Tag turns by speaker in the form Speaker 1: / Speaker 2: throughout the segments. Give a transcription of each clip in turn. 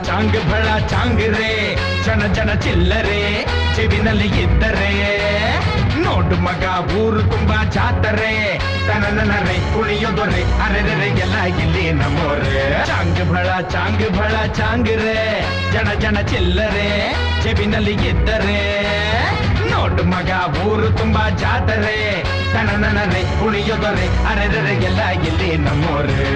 Speaker 1: ಚಾಂಗ್ ಬಳ ಚಾಂಗ್ ರೇ ಜನ ಜನ ಚಿಲ್ಲರೆ ಚೆವಿನಲ್ಲಿ ಇದ್ದರೆ ನೋಡು ಮಗ ಊರು ತುಂಬಾ ಜಾತರೆ ತನನರೆ ಕುಣಿಯೋದೊರೆ ಅರೆರೆ ಎಲ್ಲ ಇಲ್ಲಿ ನಮ್ಮೋರೆ ಚಾಂಗ್ ಬಳ ಚಾಂಗ್ ರೇ ಜನ ಜನ ಚಿಲ್ಲರೆ ಚೆವಿನಲ್ಲಿ ಇದ್ದರೆ ನೋಡು ಮಗ ಊರು ತುಂಬಾ ಜಾತರೆ ತನನರೆ ಕುಣಿಯೋದೊರೆ ಅರೆರೆ ಎಲ್ಲ ಇಲ್ಲಿ ನಮ್ಮೋರೆ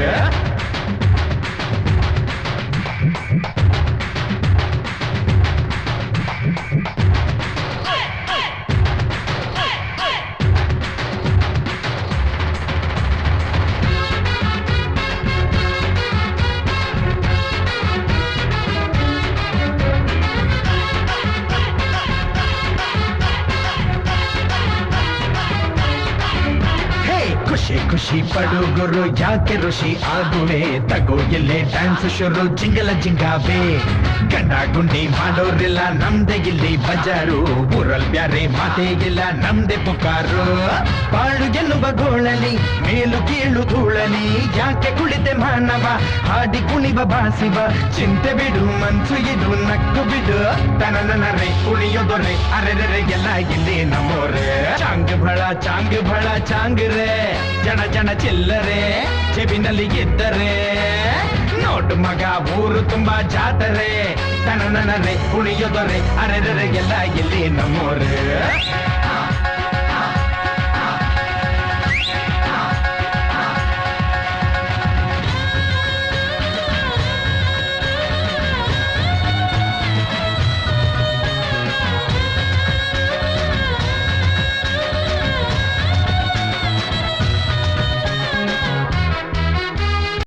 Speaker 1: ಖುಷಿ ಖುಷಿ ಪಡು ಗುರು ಯಾಕೆ ಋಷಿ ಆಗುವೆ ತಗೋ ಎಲ್ಲೇ ಡ್ಯಾನ್ಸ್ ಶುರು ಜಿಂಗಲ ಜಿಂಗಾವೆ ಗಂಡ ಗುಂಡಿ ಮಾಡೋರಿಲ್ಲ ನಮ್ದೆ ಇಲ್ಲಿ ಬಜಾರು ಊರಲ್ ಬ್ಯಾರೆ ಮಾತೆ ಇಲ್ಲ ನಮ್ದೆ ಪುಕಾರು ಬಾಳು ಎನ್ನುವ ಗೋಳಲಿ ಮೇಲು ಕೀಳು ಧೂಳಲಿ ಯಾಕೆ ಕುಳಿತೆ ಮಾನವ ಹಾಡಿ ಕುಣಿವ ಬಾಸಿವ ಚಿಂತೆ ಬಿಡು ಮನ್ಸು ಇಡು ನಕ್ಕು ಬಿಡು ತನನರೆ ಕುಣಿಯೋದೊರೆ ಅರೆರೆ ಎಲ್ಲ ಇಲ್ಲಿ ನಮ್ಮೋರೆ ಚಾಂಗ್ ಬಳ ಚಾಂಗ್ ರೇ ಜನ ಜನ ಚಿಲ್ಲರೆ ಚೆವಿನಲ್ಲಿ ಇದ್ದರೆ ನೋಡು ಮಗ ಊರು ತುಂಬಾ ಜಾತರೆ ತನನರೆ ಕುಣಿಯೋದೊರೆ ಅರೆರೆ ಎಲ್ಲ ಇಲ್ಲಿ ನಮ್ಮೋರೆ